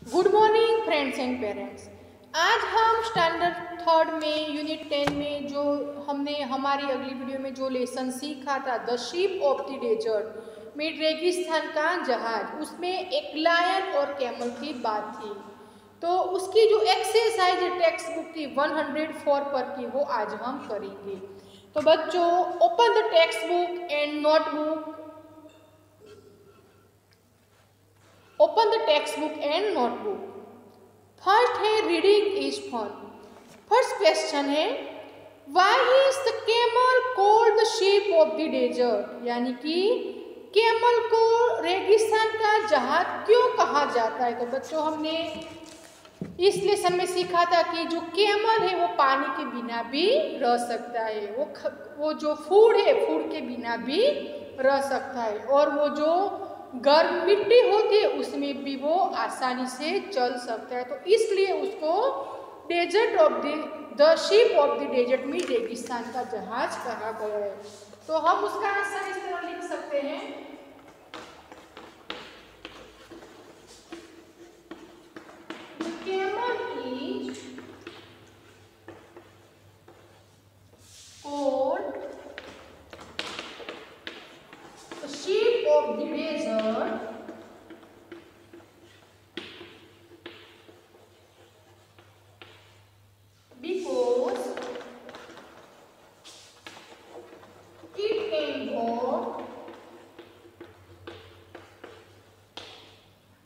Good morning friends and parents. आज हम standard third में यूनिट 10 में जो हमने हमारी अगली वीडियो में जो लेसन सीखा था the ship of the desert में रेगिस्तान का जहाज, उसमें एक लायन और कैमल की बात थी। तो उसकी जो एक्सरसाइज टेक्स्ट बुक की 104 पर की वो आज हम करेंगे। तो बच्चों open the textbook and notebook. Open the textbook and notebook. First है reading is fun. First question है why is the camel called the ship of the desert, यानी कि कैमल को रेगिस्तान का जहाज क्यों कहा जाता है। तो बच्चों हमने इस लेसन में सीखा था कि जो कैमल है वो पानी के बिना भी रह सकता है, वो जो फूड है फूड के बिना भी रह सकता है, और वो जो गर्म मिट्टी होती है उसमें भी वो आसानी से चल सकता है। तो इसलिए उसको desert of the ship of the desert में रेगिस्तान का जहाज कहा गया है। तो हम उसका आंसर इस तरह लिख सकते हैं, camel is called the ship of the desert because it can go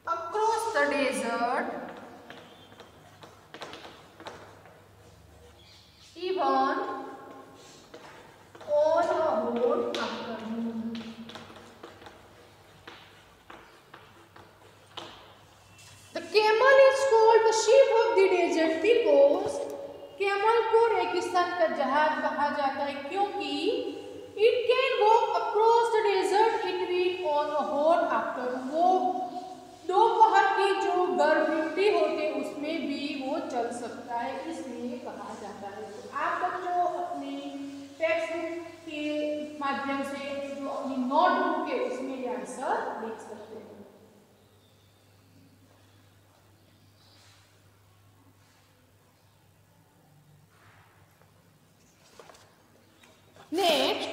across the desert even on a hot afternoon. The camel is called the ship of the desert because camel को रेगिस्तान का जहाज कहा जाता है क्योंकि it can walk across the desert it on a hot afternoon, वो दोपहर की जो गर्म मिट्टी होती है उसमें भी वो चल सकता है, इसलिए कहा जाता है। तो आप बच्चों अपने टेक्स्ट बुक के माध्यम से जो अपनी नोटबुक है उसमें ये आंसर लिख सकते हैं। Next,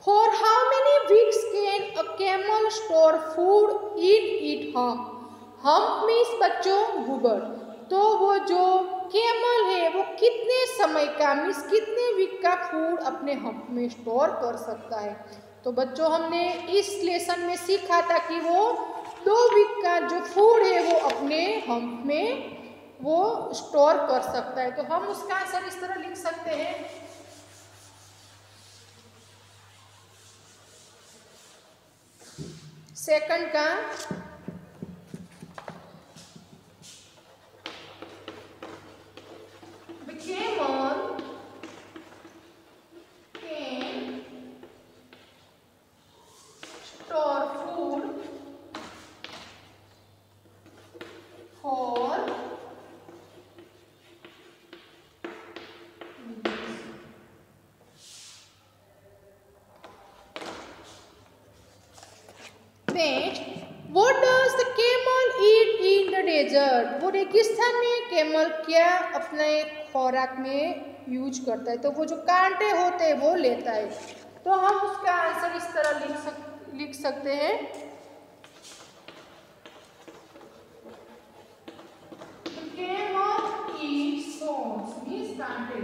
for how many weeks can a camel store food in its hump? Hump means बच्चों गुबर। तो वो जो कैमल है वो कितने समय का मीन्स कितने वीक का फूड अपने हम्प में स्टोर कर सकता है। तो बच्चों हमने इस लेसन में सीखा था कि वो 2 वीक का जो फूड है वो अपने हम्प में वो स्टोर कर सकता है। तो हम उसका आंसर इस तरह लिख सकते हैं, सेकंड का camel can store food for Next, what does the camel eat in the desert? वो रेगिस्तान में कैमल क्या अपने खुराक में यूज करता है। तो वो जो कांटे होते हैं वो लेता है। तो हम उसका आंसर इस तरह लिख सकते हैं, camel eats stones means कांटे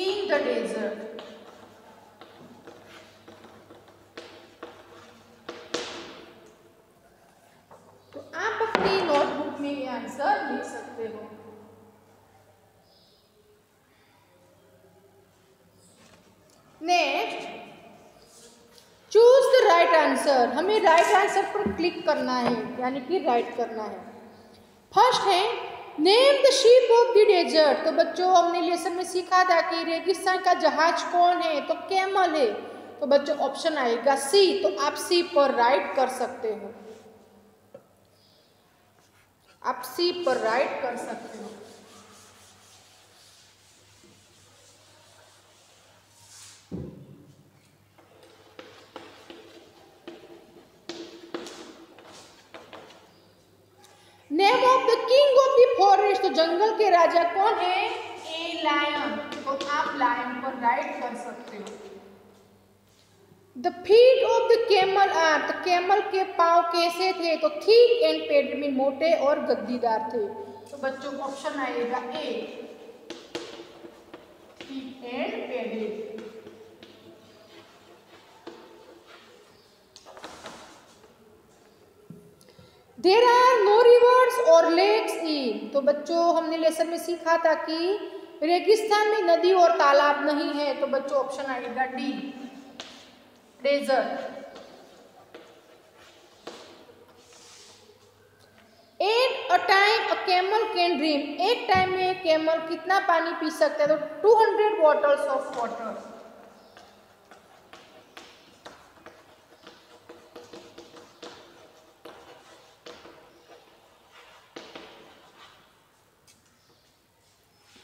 in the desert. नोटबुक में ये आंसर लिख सकते हो। Next, choose the right answer. हमें राइट आंसर पर क्लिक करना है, यानी कि राइट करना है। फर्स्ट है name the ship of the desert. तो बच्चों हमने लेसन में सीखा था कि रेगिस्तान का जहाज कौन है, तो कैमल है। तो बच्चों ऑप्शन आएगा सी, तो आप सी पर राइट कर सकते हो, आप सी पर राइट कर सकते हो। जंगल के राजा कौन है? A lion. तो आप लायन पर राइट कर सकते हो। The feet of the camel are, तो कैमल के पांव कैसे थे? तो थिक एंड पेडेड मीन मोटे और गद्दीदार थे। तो बच्चों को ऑप्शन आएगा A, thick and padded. There are no rivers और लेक्स इन, तो बच्चों हमने लेसन में सीखा था कि रेगिस्तान में नदी और तालाब नहीं है। तो बच्चों ऑप्शन आएगा D, desert. At a time a camel can drink, एक टाइम में कैमल कितना पानी पी सकता है? तो 200 bottles of water.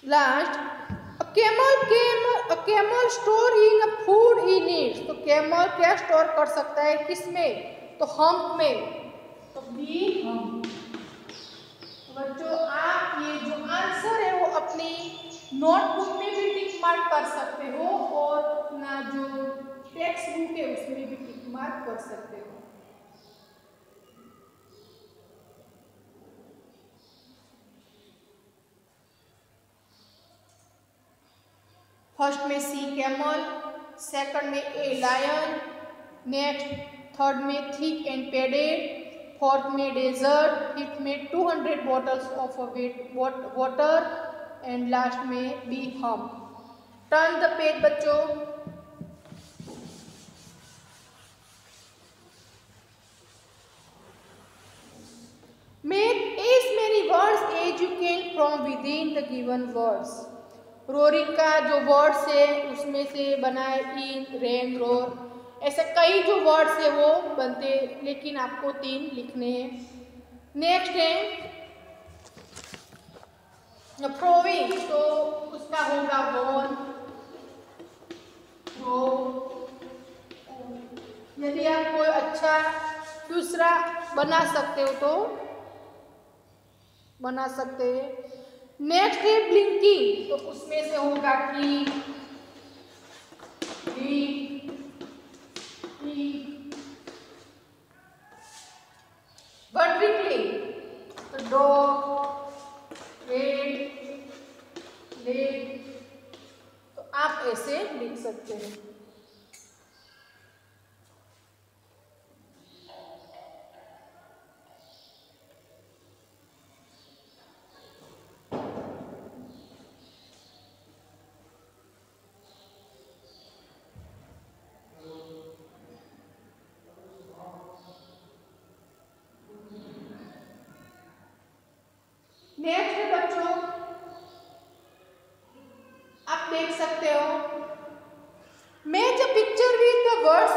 Last, a camel store in a food he needs, तो कैमल क्या स्टोर कर सकता है? किसमें? तो हम्प में। तो बी हम्प। बच्चों आप ये जो आंसर है वो अपनी नोटबुक में भी टिक मार्क कर सकते हो और अपना जो टेक्स्ट बुक है उसमें भी टिक मार्क कर सकते हो। फर्स्ट में सी कैमल, सेकंड में ए लायन, नेक्स्ट थर्ड में थिक एंड पेडेड, फोर्थ में डेजर्ट, फिफ्थ में 200 bottles of water and last में B hump. Turn the page बच्चों। Make as many words as you can from within the given words. Roaring का जो words है उसमें से बनाए इन, रेन, रोर, ऐसे कई जो वर्ड्स है वो बनते, लेकिन आपको 3 लिखने हैं। नेक्स्ट है प्रोविंग, तो उसका होगा वॉन, प्रो। यदि आप कोई अच्छा दूसरा बना सकते हो तो बना सकते हैं। नेक्स्ट है ब्लिंकिंग, तो उसमें से होगा की, बटरिंगली, तो डॉग, रेड, लेग, तो आप ऐसे लिख सकते हैं। नेक्स्ट है बच्चों, आप देख सकते हो match a picture with the words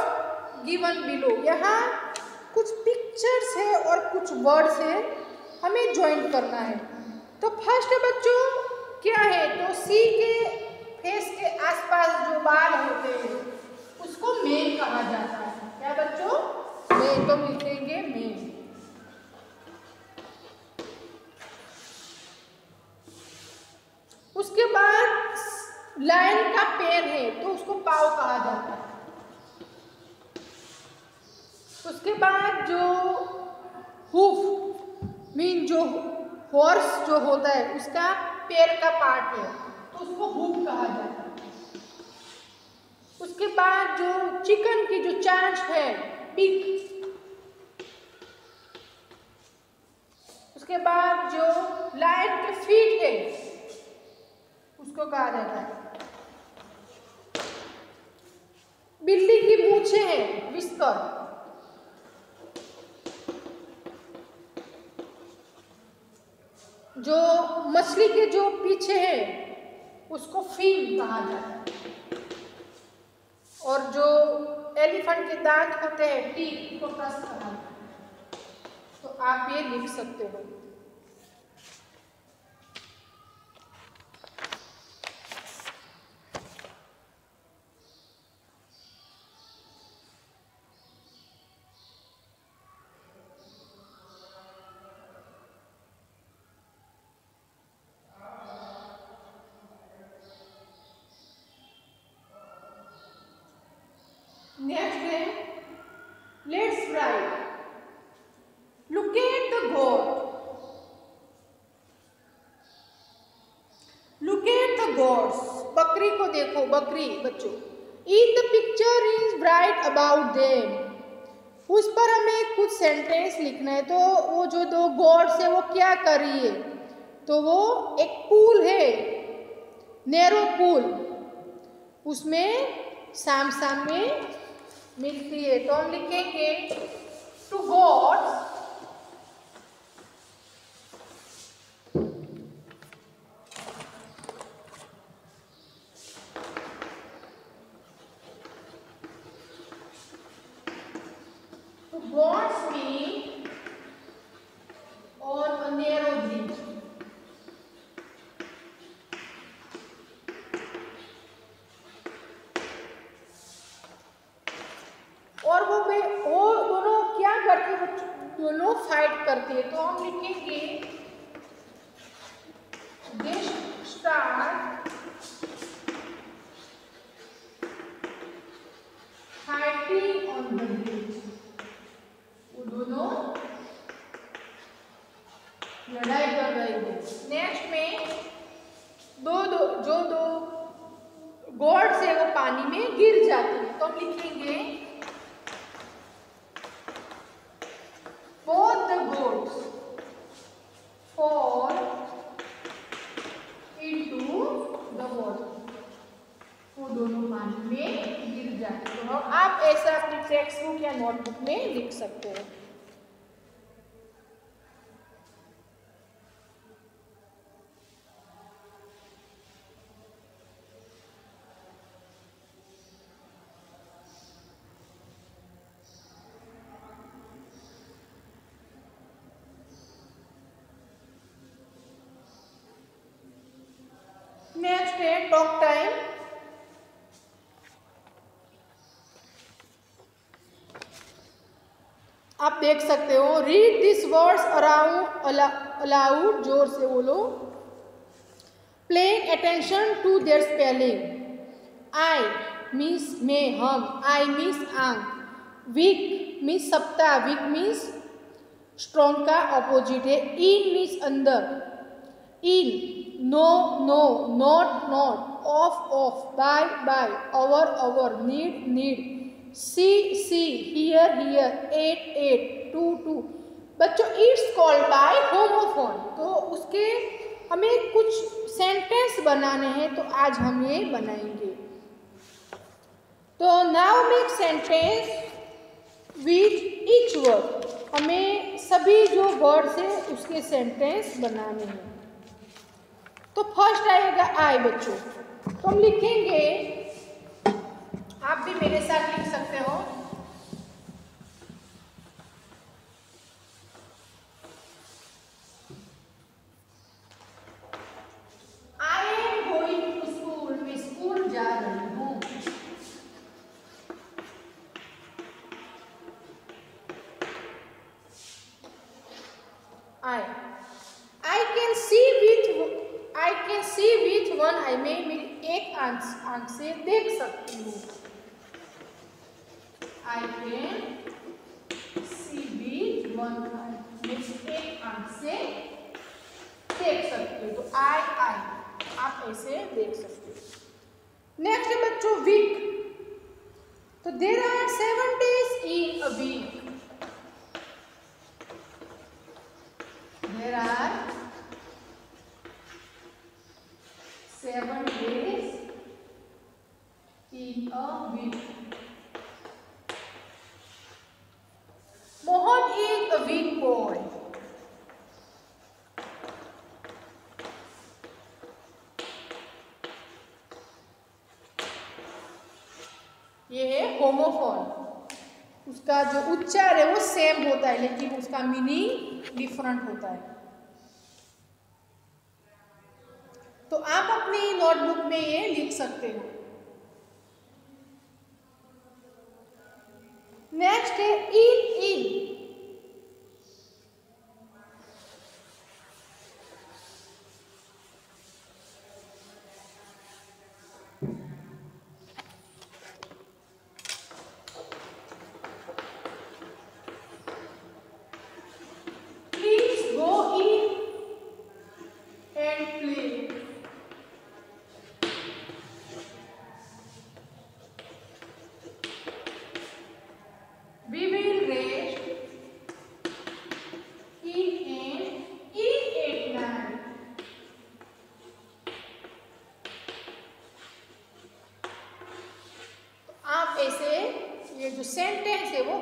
given below. यहाँ कुछ पिक्चर्स है और कुछ वर्ड्स है, हमें ज्वाइन करना है। तो फर्स्ट बच्चों क्या है? तो सी के फेस के आसपास जो बाल होते हैं उसको मेन कहा जाता है। क्या बच्चों? मेन। तो लिखेंगे मेन। उसके बाद लायन का पैर है तो उसको पाव कहा जाता है। उसके बाद जो हूफ मीन जो हॉर्स जो होता है उसका पैर का पार्ट है तो उसको हूफ कहा जाता है। उसके बाद जो चिकन की जो चांच है, पिग। उसके बाद जो लायन के फीट है उसको कहा जाता है। बिल्ली की मूछें हैं, विस्कर। जो मछली के जो पीछे है उसको फिन कहा जाता है। और जो एलिफेंट के दांत होते हैं, टीथ, को टस्क कहा जाता है। तो आप ये लिख सकते हो। बकरी को देखो, बकरी बच्चों। In the picture is right about them, उस पर हमें कुछ सेंटेंस लिखना है। तो वो जो दो गॉड्स है वो क्या कर रही है, तो वो एक पूल है, नैरो पूल, उसमें साम में मिलती है। तो हम लिखेंगे two gods wants me on a narrow bridge. और वो दोनों क्या करते हैं, दोनों फाइट करते हैं। तो हम लिखेंगे they start fighting on the bridge, वो दोनों लड़ाई कर रहे हैं। नेक्स्ट में जो दो गॉड्स है वो पानी में गिर जाते हैं। तो हम लिखेंगे both the gods fall into the water, वो दोनों पानी में गिर जाते हैं। तो आप ऐसा अपनी टेक्स्ट बुक या नोटबुक में लिख सकते हो। नेक्स्ट है टॉक टाइम। आप देख सकते हो, रीड दिस वर्ड्स अलाउड, जोर से बोलो। Playing attention to their spelling. I means में, हम, आई मीन्स आंख, वीक मीन्स सप्ताह, वीक मीन्स स्ट्रॉन्ग का ऑपोजिट है। इन मीन्स अंदर, in, no know, not, off, by, over, need, see, here, eight, two. बच्चों इट्स कॉल्ड बाय होमोफोन। तो उसके हमें कुछ सेंटेंस बनाने हैं, तो आज हम ये बनाएंगे। तो now make sentence with each word, हमें सभी जो वर्ड्स है उसके सेंटेंस बनाने हैं। तो फर्स्ट आएगा आई बच्चों। तो हम लिखेंगे, आप भी मेरे साथ लिख सकते हो। I am going to school, मैं स्कूल जा रही हूँ। I can see with one eye, मैं एक आंख से देख सकती हूँ। I can see with one eye, मैं एक आंख से देख सकती हूँ। तो आई आप ऐसे देख सकते हो। नेक्स्ट है बच्चों वीक। तो there are 7 days in a week. There are 7 days in a week. Mohan is a weak boy. ये है होमोफोन। उसका जो उच्चार है वो सेम होता है, लेकिन उसका मीनिंग डिफरेंट होता है। तो आप अपनी नोटबुक में ये लिख सकते हो। नेक्स्ट है इन।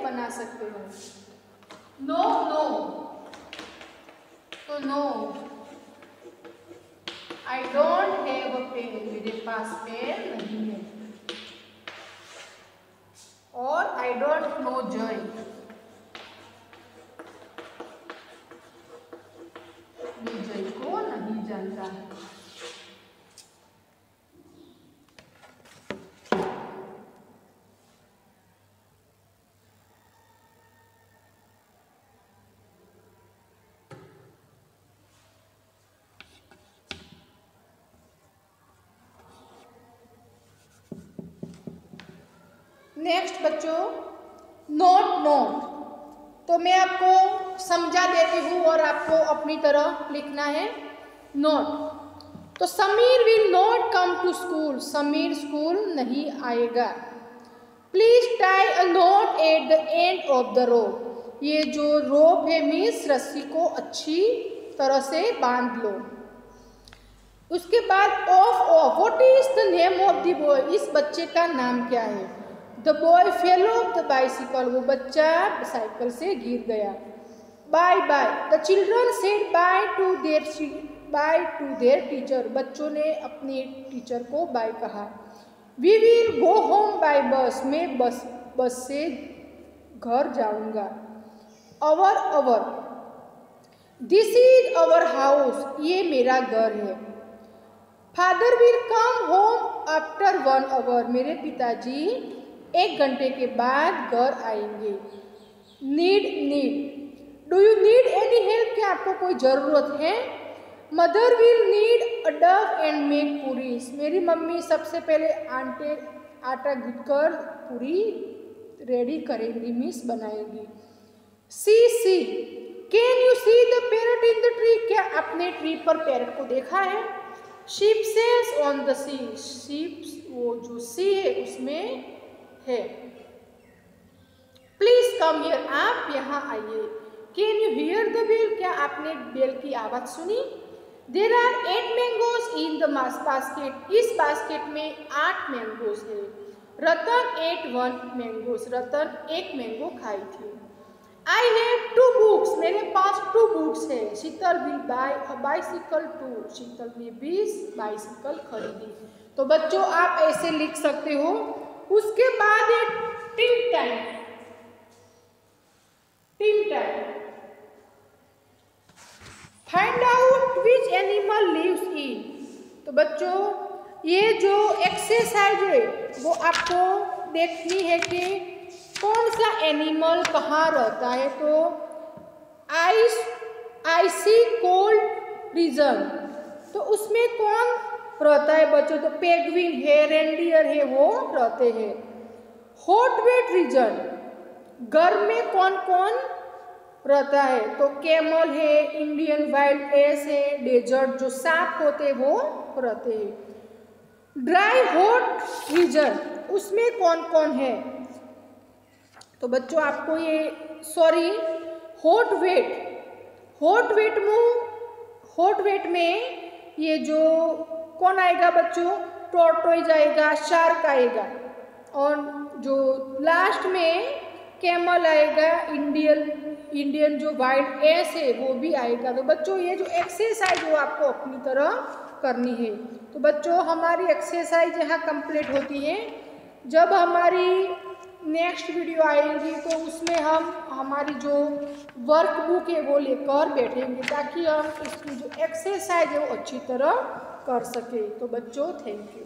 बना सकते हो। नो नो तो no, I don't have a pen, मेरे पास पेन नहीं है। और आई डोंट नो जय, मैं जय को नहीं जानता है। नेक्स्ट बच्चों, नोट नोट, तो मैं आपको समझा देती हूँ और आपको अपनी तरह लिखना है नोट। तो Sameer will not come to school, Sameer school नहीं आएगा। Please tie a knot at the end of the rope, ये जो रोप है मीन्स रस्सी को अच्छी तरह से बांध लो। उसके बाद off, what is the name of the boy, इस बच्चे का नाम क्या है। The boy fell off the bicycle, वो बच्चा साइकिल से गिर गया। Bye bye, the children said bye to their teacher, बच्चों ने अपने टीचर को बाय कहा। We will go home by bus, मैं बस से घर जाऊंगा। Our, this is our house, ये मेरा घर है। Father will come home after 1 our, मेरे पिताजी 1 घंटे के बाद घर आएंगे। Need, do you need any help, क्या आपको कोई ज़रूरत है। Mother will need a Dove and make puris, मेरी मम्मी सबसे पहले आटा गूंथकर पूरी रेडी करेंगी, मीन्स बनाएंगी। See, can you see the parrot in the tree, क्या आपने ट्री पर पैरट को देखा है। Ship sails on the sea, ship वो जो सी है उसमें है। प्लीज कम हियर, आप यहाँ आइए। Can you hear the bell, क्या आपने बेल की आवाज सुनी। There are 8 mangoes in the basket, इस बास्केट में 8 मैंगोज है। Ratan ate 1 mangoes, Ratan 1 mango खाई थी। आई हैव 2 बुक्स, मेरे पास 2 बुक्स है। Sheetal will buy a bicycle too, Sheetal ने 20 बाइसिकल खरीदी। तो बच्चों आप ऐसे लिख सकते हो। उसके बाद है till time, find out which animal lives in, तो बच्चों ये जो एक्सरसाइज है वो आपको देखनी है कि कौन सा एनिमल कहाँ रहता है। तो आइसी कोल्ड रीजन, तो उसमें कौन रहता है बच्चों, तो पेंगुइन है, रेनडियर है, वो रहते हैं। हॉट वेट रीजन, गर्म में कौन कौन रहता है, तो कैमल है, इंडियन वाइल्ड एस है, डेजर्ट जो सांप होते हैं वो रहते हैं। ड्राई हॉट रीजन, उसमें कौन कौन है, तो बच्चों आपको ये हॉट वेट में ये जो कौन आएगा बच्चों, टॉर्टोइज आएगा, शार्क आएगा, और जो लास्ट में कैमल आएगा, इंडियन जो वाइल्ड एस है वो भी आएगा। तो बच्चों ये जो एक्सरसाइज वो आपको अपनी तरह करनी है। तो बच्चों हमारी एक्सरसाइज यहाँ कंप्लीट होती है। जब हमारी नेक्स्ट वीडियो आएगी तो उसमें हम हमारी जो वर्कबुक है वो लेकर बैठेंगे ताकि हम इसकी जो एक्सरसाइज है वो अच्छी तरह कर सके। तो बच्चों थैंक यू।